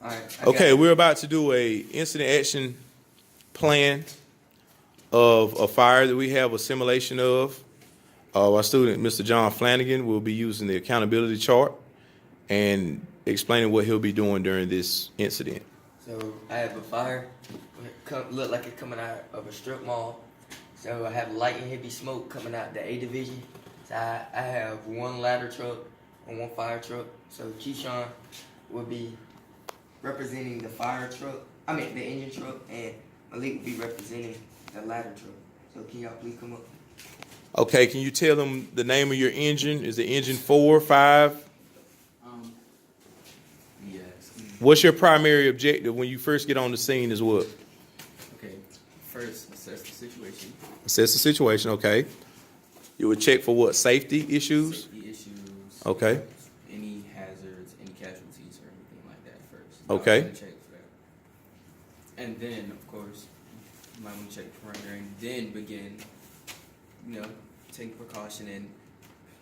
All right. Okay, we're about to do a incident action plan of a fire that we have a simulation of. Our student, Mr. John Flanagan, will be using the accountability chart and explaining what he'll be doing during this incident. So I have a fire. Look like it's coming out of a strip mall. So I have light and heavy smoke coming out the A division. So I have one ladder truck and one fire truck. So Keyshawn will be representing the fire truck. The engine truck, and Malik will be representing the ladder truck. So can y'all please come up? Okay, can you tell them the name of your engine? Is it engine 4, 5? Yes. What's your primary objective when you first get on the scene is what? Okay. First, assess the situation. Assess the situation, okay. You would check for what? Safety issues? Safety issues. Okay. Any hazards, any casualties, or anything like that first. Okay. Check for that. And then, of course, you might want to check the perimeter and then begin, taking precaution and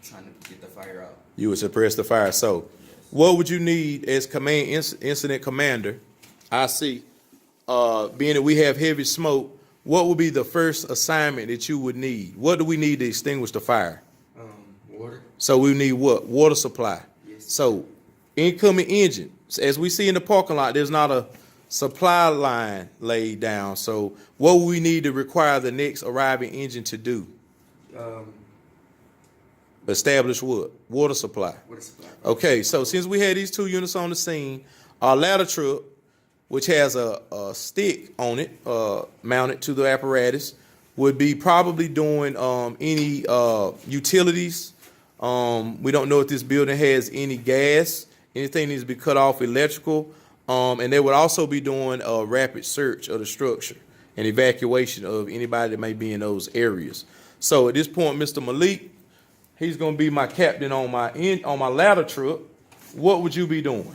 trying to get the fire out. You would suppress the fire. So, what would you need as incident commander? I see. Being that we have heavy smoke, what would be the first assignment that you would need? What do we need to extinguish the fire? Water. So we need what? Water supply. Yes. So incoming engine. As we see in the parking lot, there's not a supply line laid down. So what would we need to require the next arriving engine to do? Establish what? Water supply. Water supply. Okay, so since we had these two units on the scene, our ladder truck, which has a stick on it, mounted to the apparatus, would be probably doing any utilities. We don't know if this building has any gas. Anything needs to be cut off electrical. And they would also be doing a rapid search of the structure and evacuation of anybody that may be in those areas. So at this point, Mr. Malik, he's going to be my captain on my ladder truck. What would you be doing?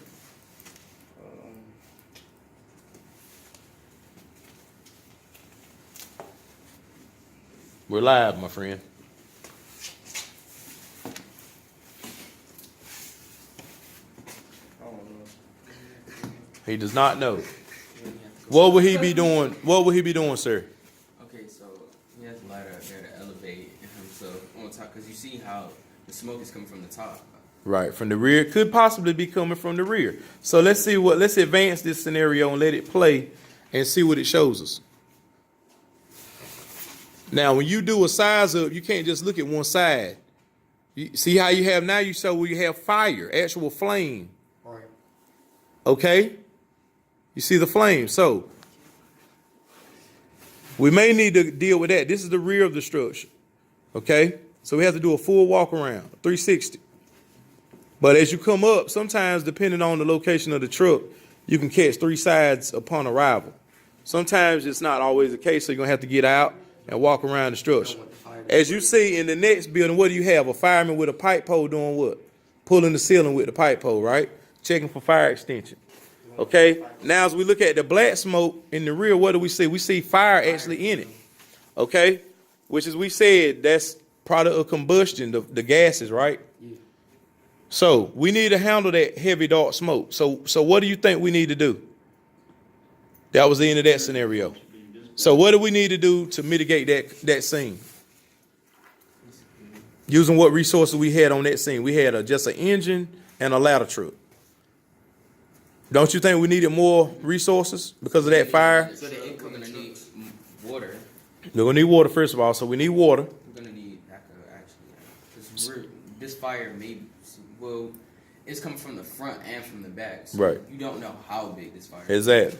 We're live, my friend. He does not know. What would he be doing? What would he be doing, sir? Okay, so he has a ladder up there to elevate himself on top, because you see how the smoke is coming from the top. Right, from the rear. Could possibly be coming from the rear. So let's advance this scenario and let it play and see what it shows us. Now, when you do a size up, you can't just look at one side. You see how you have now? You show where you have fire, actual flame. Right. Okay? You see the flame. So we may need to deal with that. This is the rear of the structure. Okay? So we have to do a full walk around, 360. But as you come up, sometimes depending on the location of the truck, you can catch three sides upon arrival. Sometimes it's not always the case, so you're going to have to get out and walk around the structure. As you see in the next building, what do you have? A fireman with a pipe pole doing what? Pulling the ceiling with the pipe pole, right? Checking for fire extension. Okay? Now as we look at the black smoke in the rear, what do we see? We see fire actually in it. Okay? Which, as we said, that's product of combustion, the gases, right? Yeah. So we need to handle that heavy dark smoke. So what do you think we need to do? That was the end of that scenario. So what do we need to do to mitigate that scene? Using what resources we had on that scene? We had just an engine and a ladder truck. Don't you think we needed more resources because of that fire? So the income gonna need water. We're gonna need water first of all. So we need water. We're gonna need backup actually, because this fire it's coming from the front and from the back. So Right. You don't know how big this fire Is that?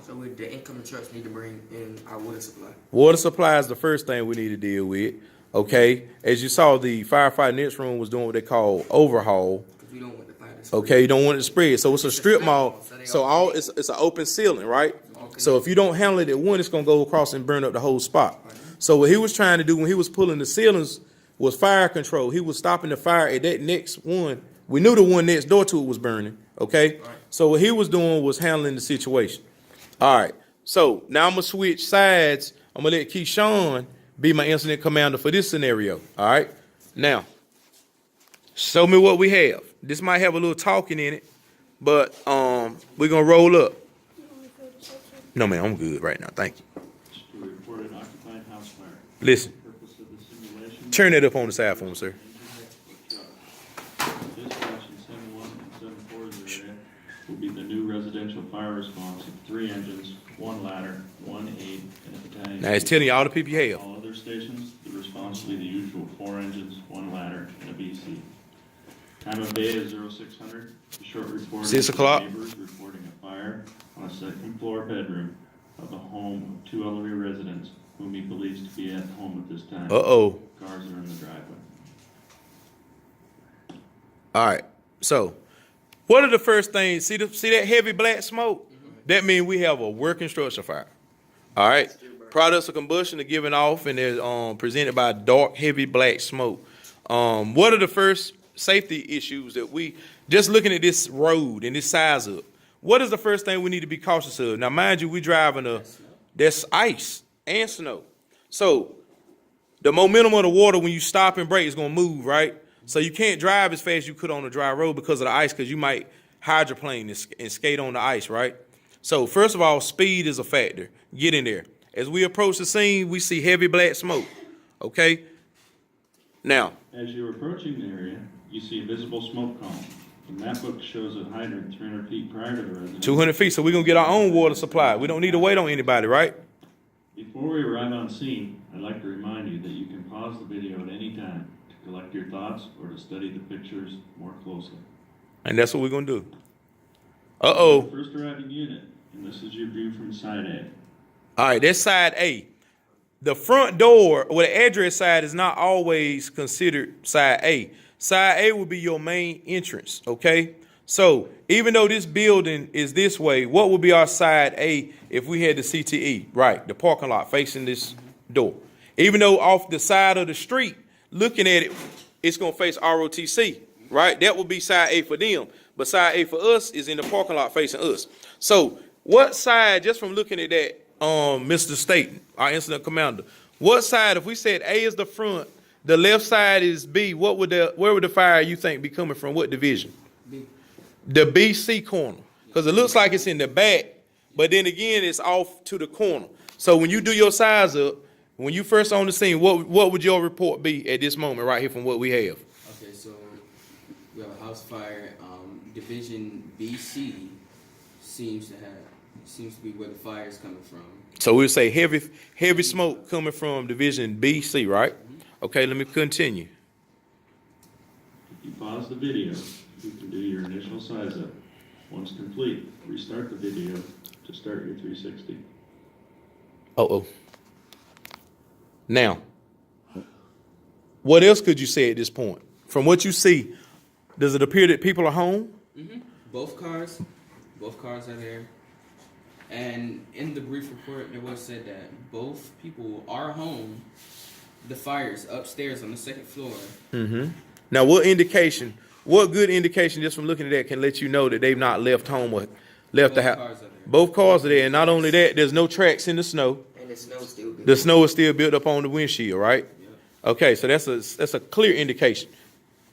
So with the incoming trucks need to bring in our water supply. Water supply is the first thing we need to deal with. Okay, as you saw, the firefighting next room was doing what they call overhaul. Because we don't want the fire to spread. Okay, you don't want it to spread. So it's a strip mall. So it's an open ceiling, right? So if you don't handle it at one, it's gonna go across and burn up the whole spot. So what he was trying to do when he was pulling the ceilings was fire control. He was stopping the fire at that next one. We knew the one next door to it was burning. Okay, so what he was doing was handling the situation. All right. So now I'm gonna switch sides. I'm gonna let Keyshawn be my incident commander for this scenario. All right. Now, show me what we have. This might have a little talking in it, but we're gonna roll up. No, man, I'm good right now. Thank you. To report an occupied house fire. Listen, Purpose of the simulation. turn that up on the side for me, sir. Dispatch in 71 and 740 area will be the new residential fire response of 3 engines, 1 ladder, 1 aid, and a battalion. Now it's telling you all the people you have. All other stations, the response will be the usual 4 engines, 1 ladder, and a BC. Time of day is 0600. The short report. 6 is o'clock. Neighbors reporting a fire on a second floor bedroom of a home of 2 elderly residents whom he believes to be at home at this time. Uh-oh. Cars are in the driveway. All right. So, what are the first things? See that heavy black smoke? That means we have a working structure fire. All right. Products of combustion are given off and they're presented by dark, heavy black smoke. What are the first safety issues that we just looking at this road and this size up? What is the first thing we need to be cautious of? Now, mind you, we driving that's ice and snow. So the momentum of the water when you stop and brake is gonna move, right? So you can't drive as fast as you could on a dry road because of the ice, because you might hydroplane and skate on the ice, right? So first of all, speed is a factor. Get in there. As we approach the scene, we see heavy black smoke. Okay. Now, As you're approaching the area, you see a visible smoke column. The map book shows a hydrant 300 feet prior to the residence. 200 feet, so we're gonna get our own water supply. We don't need to wait on anybody, right? Before we arrive on scene, I'd like to remind you that you can pause the video at any time to collect your thoughts or to study the pictures more closely. And that's what we're gonna do. Uh-oh. First arriving unit, and this is your view from side A. All right, that's side A. The front door, or the address side, is not always considered side A. Side A will be your main entrance, okay? So even though this building is this way, what would be our side A if we had the CTE? Right, the parking lot facing this door. Even though off the side of the street, looking at it, it's gonna face ROTC, right? That would be side A for them. But side A for us is in the parking lot facing us. So what side, just from looking at that, Mr. Staten, our incident commander, what side, if we said A is the front, the left side is B, where would the fire you think be coming from? What division? B. The BC corner. Because it looks like it's in the back, but then again, it's off to the corner. So when you do your size up, when you first on the scene, what would your report be at this moment right here from what we have? Okay, so we have a house fire. Division BC seems to be where the fire is coming from. So we'll say heavy smoke coming from division BC, right? Okay, let me continue. If you pause the video, you can do your initial size up. Once complete, restart the video to start your 360. Uh-oh. Now, what else could you say at this point? From what you see, does it appear that people are home? Mm-hmm. Both cars are there. And in the brief report, there was said that both people are home. The fire's upstairs on the second floor. Mm-hmm. Now, what good indication just from looking at that can let you know that they've not left home or left the house? Both cars are there. And not only that, there's no tracks in the snow. And the snow's still good. The snow is still built up on the windshield, right? Yeah. Okay, so that's a clear indication.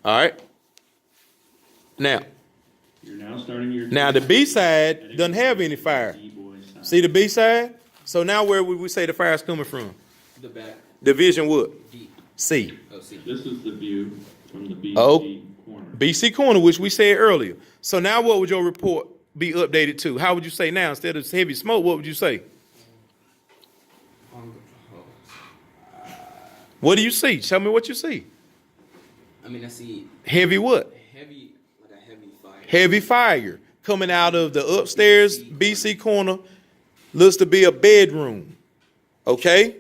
All right. Now You're now starting your. the B side doesn't have any fire. D-boy side. See the B side? So now where would we say the fire is coming from? The back. Division what? D. C. Oh, C. This is the view from the BC Oh. corner. BC corner, which we said earlier. So now what would your report be updated to? How would you say now? Instead of heavy smoke, what would you say? What do you see? Tell me what you see. I mean, I see Heavy what? like a heavy fire. Heavy fire coming out of the upstairs BC corner. Looks to be a bedroom. Okay?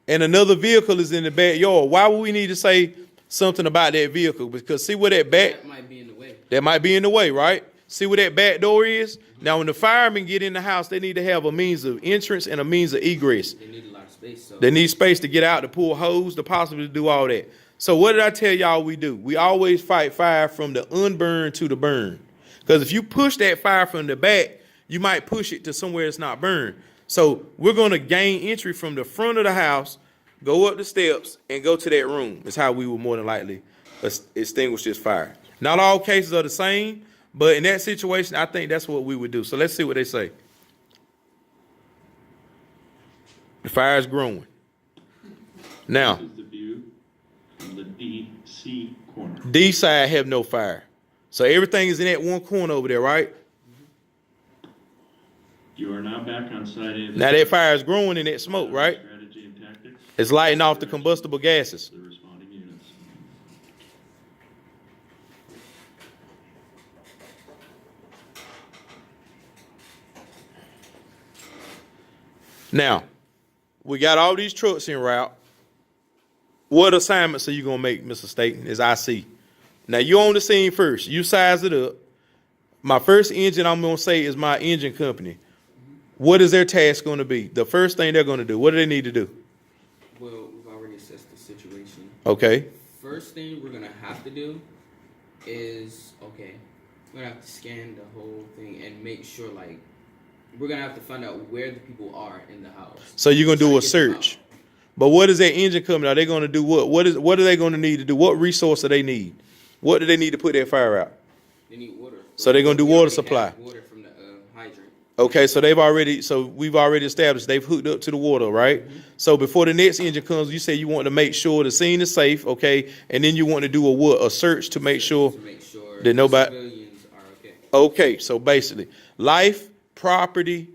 And another vehicle is in the backyard. Why would we need to say something about that vehicle? Because see where that back, That might be in the way. that might be in the way, right? See where that back door is? Now, when the firemen get in the house, they need to have a means of entrance and a means of egress. They need a lot of space. So They need space to get out, to pull hose, to possibly do all that. So what did I tell y'all we do? We always fight fire from the unburned to the burn. Because if you push that fire from the back, you might push it to somewhere it's not burned. So we're going to gain entry from the front of the house, go up the steps, and go to that room. That's how we will more than likely extinguish this fire. Not all cases are the same, But in that situation, I think that's what we would do. So let's see what they say. The fire's growing. Now, This is the view from the DC corner. D side have no fire. So everything is in that one corner over there, right? You are now back on site A. Now that fire is growing in that smoke, right? Strategy and tactics. It's lighting off the combustible gases. The responding units. Now, we got all these trucks en route. What assignments are you gonna make, Mr. Staten, as I see? Now you on the scene first. You size it up. My first engine I'm gonna say is my engine company. What is their task gonna be? The first thing they're gonna do. What do they need to do? Well, we've already assessed the situation. Okay. First thing we're gonna have to do is we're gonna have to scan the whole thing and make sure we're gonna have to find out where the people are in the house. So you're gonna Try do to a get them search. out. But what is that engine company? Are they gonna do what? What are they gonna need to do? What resource do they need? What do they need to put that fire out? They need water. So they're gonna do We water already supply. have water from the hydrant. Okay, so we've already established they've hooked up to the water, right? So before the next engine comes, you say you want to make sure the scene is safe, okay? And then you want to do a search to make sure. To make sure that nobody- civilians are okay. Okay, so basically, life, property,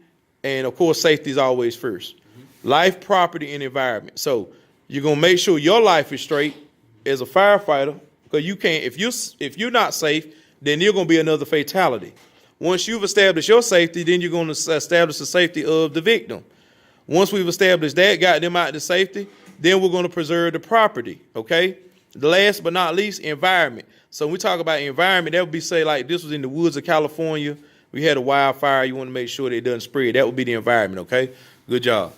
and of course safety is always first. Life, property, and environment. So you're gonna make sure your life is straight as a firefighter, because you can't. If you're not safe, then you're gonna be another fatality. Once you've established your safety, then you're going to establish the safety of the victim. Once we've established that, got them out to safety, then we're going to preserve the property, okay? The last but not least, environment. So when we talk about environment, that would be, say, like this was in the woods of California. We had a wildfire. You want to make sure that it doesn't spread. That would be the environment, okay? Good job.